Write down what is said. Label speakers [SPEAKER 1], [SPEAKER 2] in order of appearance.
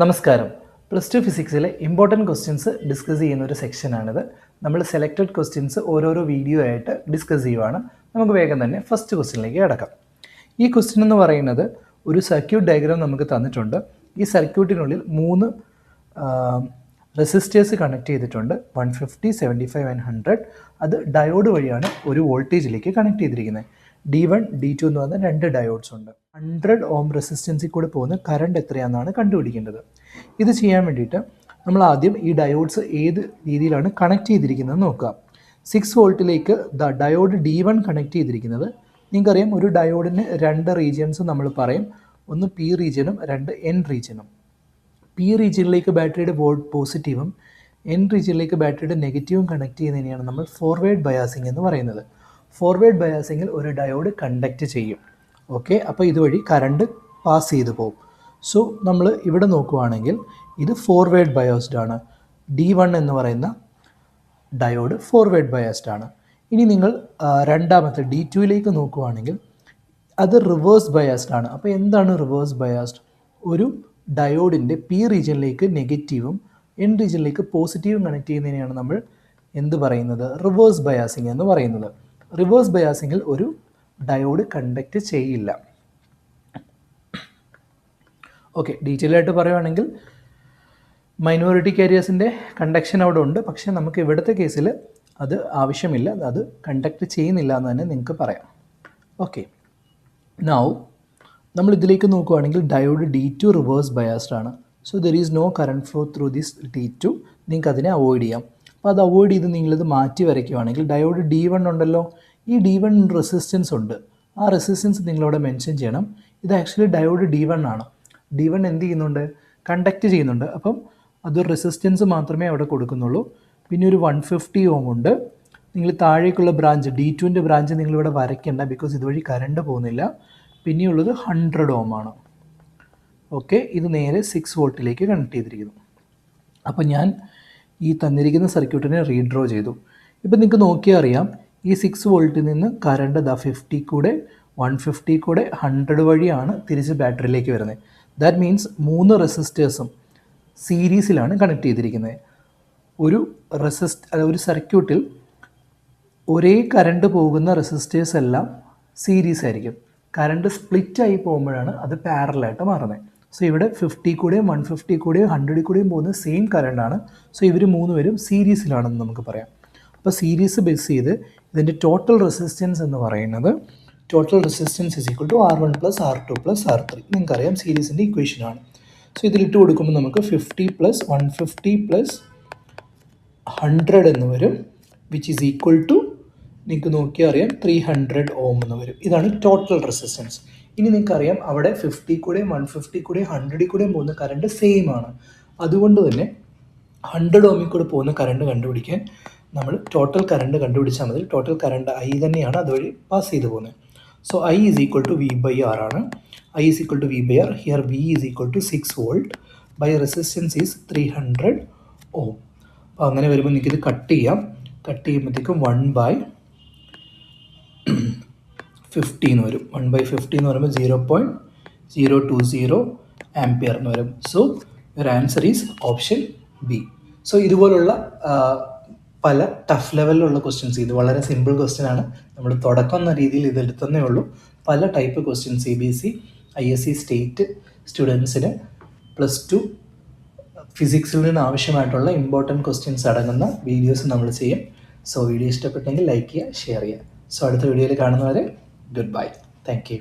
[SPEAKER 1] നമസ്കാരം. +2 ഫിസിക്സിലെ important questions discuss ചെയ്യുന്ന ഒരു സെക്ഷനാണിത്. നമ്മൾ സെലക്റ്റഡ് ക്വസ്റ്റ്യൻസ് ഓരോരോ വീഡിയോ ആയിട്ട് ഡിസ്കസ് ചെയ്യുവാണ്. നമുക്ക് വേഗം തന്നെ ഫസ്റ്റ് ക്വസ്റ്റ്യനിലേക്ക് കിടക്കാം. ഈ ക്വസ്റ്റ്യൻ എന്ന് പറയുന്നത് ഒരു സർക്യൂട്ട് ഡയഗ്രാം നമുക്ക് തന്നിട്ടുണ്ട്. ഈ സർക്യൂട്ടിനുള്ളിൽ 3 റെസിസ്റ്റേഴ്സ് കണക്ട് ചെയ്തിട്ടുണ്ട്. 150, 75 ആൻഡ് 100. അത് ഡയോഡ് വഴിയാണ് ഒരു വോൾട്ടേജിലേക്ക് കണക്ട് ചെയ്തിരിക്കുന്നത്. D1, D2 എന്ന് പറഞ്ഞ 2 ഡയോഡ്സ് ഉണ്ട്. 100 ഓം റെസിസ്റ്റൻസിൽ കൂടെ പോകുന്ന കറണ്ട് എത്രയാണെന്നാണ് കണ്ടുപിടിക്കേണ്ടത്. ഇത് ചെയ്യാൻ വേണ്ടിയിട്ട് നമ്മൾ ആദ്യം ഈ ഡയോഡ്സ് ഏത് രീതിയിലാണ് കണക്ട് ചെയ്തിരിക്കുന്നത് നോക്കുക. 6 വോൾട്ടിലേക്ക് ഡയോഡ് D1 കണക്ട് ചെയ്തിരിക്കുന്നത്. നിങ്ങൾക്കറിയാം, ഒരു ഡയോഡിന് 2 റീജിയൻസ് നമ്മൾ പറയും. ഒന്ന് പി റീജിയനും 2 എൻ റീജിയനും. പി റീജിയനിലേക്ക് ബാറ്ററിയുടെ പോസിറ്റീവും എൻ റീജിയനിലേക്ക് ബാറ്ററിയുടെ നെഗറ്റീവും കണക്ട് ചെയ്യുന്നതിനെയാണ് നമ്മൾ ഫോർവേഡ് ബയാസിംഗ് എന്ന് പറയുന്നത്. ഫോർവേഡ് ബയാസിങ്ങിൽ ഒരു ഡയോഡ് കണ്ടക്റ്റ് ചെയ്യും. ഓക്കെ, അപ്പോൾ ഇതുവഴി കറണ്ട് പാസ് ചെയ്തു പോകും. സോ നമ്മൾ ഇവിടെ നോക്കുവാണെങ്കിൽ ഇത് ഫോർവേഡ് ബയാസ്ഡ് ആണ്. D1 എന്ന് പറയുന്ന ഡയോഡ് ഫോർവേഡ് ബയാസ്ഡ് ആണ്. ഇനി നിങ്ങൾ രണ്ടാമത്തെ D2യിലേക്ക് നോക്കുവാണെങ്കിൽ അത് റിവേഴ്സ് ബയാസ്ഡ് ആണ്. അപ്പോൾ എന്താണ് റിവേഴ്സ് ബയാസ്ഡ്? ഒരു ഡയോഡിൻ്റെ പി റീജിയനിലേക്ക് നെഗറ്റീവും എൻ റീജിയനിലേക്ക് പോസിറ്റീവും കണക്ട് ചെയ്യുന്നതിനെയാണ് നമ്മൾ എന്ത് പറയുന്നത്? റിവേഴ്സ് ബയാസിംഗ് എന്ന് പറയുന്നത്. റിവേഴ്സ് ബയാസിങ്ങിൽ ഒരു ഡയോഡ് കണ്ടക്റ്റ് ചെയ്യില്ല. ഓക്കെ, ഡീറ്റെയിൽ ആയിട്ട് പറയുവാണെങ്കിൽ മൈനോറിറ്റി കാരിയേഴ്സിൻ്റെ കണ്ടക്ഷൻ അവിടെ ഉണ്ട്. പക്ഷേ നമുക്ക് ഇവിടുത്തെ കേസിൽ അത് ആവശ്യമില്ല, അത് കണ്ടക്റ്റ് ചെയ്യുന്നില്ല എന്ന് തന്നെ നിങ്ങൾക്ക് പറയാം. ഓക്കെ, നൗ നമ്മൾ ഇതിലേക്ക് നോക്കുകയാണെങ്കിൽ ഡയോഡ് D2 റിവേഴ്സ് ബയാസ്ഡ് ആണ്. So there is no current flow through this D2. നിങ്ങൾക്ക് അതിനെ അവോയ്ഡ് ചെയ്യാം. അപ്പോൾ അത് അവോയ്ഡ് ചെയ്ത് നിങ്ങളിത് മാറ്റി വരയ്ക്കുകയാണെങ്കിൽ ഡയോഡ് D1 ഉണ്ടല്ലോ, ഈ D1 റെസിസ്റ്റൻസ് ഉണ്ട്. ആ റെസിസ്റ്റൻസ് നിങ്ങളവിടെ മെൻഷൻ ചെയ്യണം. ഇത് ആക്ച്വലി ഡയോഡ് D1 ആണ്. D1 എന്ത് ചെയ്യുന്നുണ്ട്? കണ്ടക്റ്റ് ചെയ്യുന്നുണ്ട്. അപ്പം അതൊരു റെസിസ്റ്റൻസ് മാത്രമേ അവിടെ കൊടുക്കുന്നുള്ളൂ. പിന്നെ ഒരു 150 ഓം ഉണ്ട്. നിങ്ങൾ താഴേക്കുള്ള ബ്രാഞ്ച് D2ൻ്റെ ബ്രാഞ്ച് നിങ്ങളിവിടെ വരയ്ക്കേണ്ട, ബിക്കോസ് ഇതുവഴി കറണ്ട് പോകുന്നില്ല. പിന്നെയുള്ളത് 100 ഓം ആണ്. ഓക്കെ, ഇത് നേരെ 6 വോൾട്ടിലേക്ക് കണക്ട് ചെയ്തിരിക്കുന്നു. അപ്പോൾ ഞാൻ ഈ തന്നിരിക്കുന്ന സർക്യൂട്ടിനെ റീഡ്രോ ചെയ്തു. ഇപ്പം നിങ്ങൾക്ക് നോക്കിയാൽ അറിയാം, ഈ 6 വോൾട്ടിൽ നിന്ന് കറണ്ട് 50 കൂടെ 150 കൂടെ 100 വഴിയാണ് തിരിച്ച് ബാറ്ററിയിലേക്ക് വരുന്നത്. ദാറ്റ് മീൻസ് 3 റെസിസ്റ്റേഴ്സും സീരീസിലാണ് കണക്ട് ചെയ്തിരിക്കുന്നത്. ഒരു സർക്യൂട്ടിൽ ഒരേ കറണ്ട് പോകുന്ന റെസിസ്റ്റേഴ്സ് എല്ലാം സീരീസ് ആയിരിക്കും. കറണ്ട് സ്പ്ലിറ്റായി പോകുമ്പോഴാണ് അത് പാരലായിട്ട് മാറുന്നത്. സോ ഇവിടെ 50 കൂടെയും 150 കൂടെയും 100 കൂടെയും പോകുന്ന സെയിം കറണ്ടാണ്. സോ ഇവർ 3 പേരും സീരീസിലാണെന്ന് നമുക്ക് പറയാം. അപ്പോൾ സീരീസ് ബേസ് ചെയ്ത് ഇതിൻ്റെ ടോട്ടൽ റെസിസ്റ്റൻസ് എന്ന് പറയുന്നത് total resistance is equal to R1 + R2 + R3. നിങ്ങൾക്കറിയാം, സീരീസിൻ്റെ ഇക്വേഷനാണ്. സോ ഇതിലിട്ട് കൊടുക്കുമ്പോൾ നമുക്ക് 50 + 150 + 100 എന്ന് വരും, വിച്ച് ഈസ് ഈക്വൽ ടു, നിങ്ങൾക്ക് നോക്കിയാൽ അറിയാം, 300 ഓം എന്ന് വരും. ഇതാണ് ടോട്ടൽ റെസിസ്റ്റൻസ്. ഇനി നിങ്ങൾക്കറിയാം, അവിടെ 50 കൂടെയും 150 കൂടെയും 100 കൂടെയും പോകുന്ന കറണ്ട് സെയിം ആണ്. അതുകൊണ്ട് തന്നെ 100 ഓമിൽ കൂടെ പോകുന്ന കറണ്ട് കണ്ടുപിടിക്കാൻ നമ്മൾ ടോട്ടൽ കറണ്ട് കണ്ടുപിടിച്ചാൽ മതി. ടോട്ടൽ കറണ്ട് I തന്നെയാണ് അതുവഴി പാസ് ചെയ്ത് പോകുന്നത്. So I is equal to V/R ആണ്. I is equal to V/R. Here V is equal to 6 volt by resistance is 300 ohm. അപ്പോൾ അങ്ങനെ വരുമ്പോൾ നിങ്ങൾക്കിത് കട്ട് ചെയ്യാം. കട്ട് ചെയ്യുമ്പോഴത്തേക്കും 1/50 എന്ന് വരും. 1/50 എന്ന് പറയുമ്പോൾ 0.020 ആംപിയർ എന്ന് വരും. So your answer is option B. So ഇതുപോലുള്ള പല ടഫ് ലെവലിലുള്ള ക്വസ്റ്റ്യൻസ്, ഇത് വളരെ സിമ്പിൾ ക്വസ്റ്റ്യൻ ആണ്. നമ്മൾ തുടക്കം എന്ന രീതിയിൽ ഇത് എടുത്തതേ ഉള്ളൂ. പല type question CBSE, ISC state സ്റ്റുഡൻസിന് +2 ഫിസിക്സിൽ നിന്ന് ആവശ്യമായിട്ടുള്ള ഇമ്പോർട്ടൻറ്റ് ക്വസ്റ്റ്യൻസ് അടങ്ങുന്ന വീഡിയോസ് നമ്മൾ ചെയ്യും. സോ വീഡിയോ ഇഷ്ടപ്പെട്ടെങ്കിൽ ലൈക്ക് ചെയ്യുക, ഷെയർ ചെയ്യുക. സോ അടുത്ത വീഡിയോയിൽ കാണുന്നവരെ ഗുഡ് ബൈ. Thank you.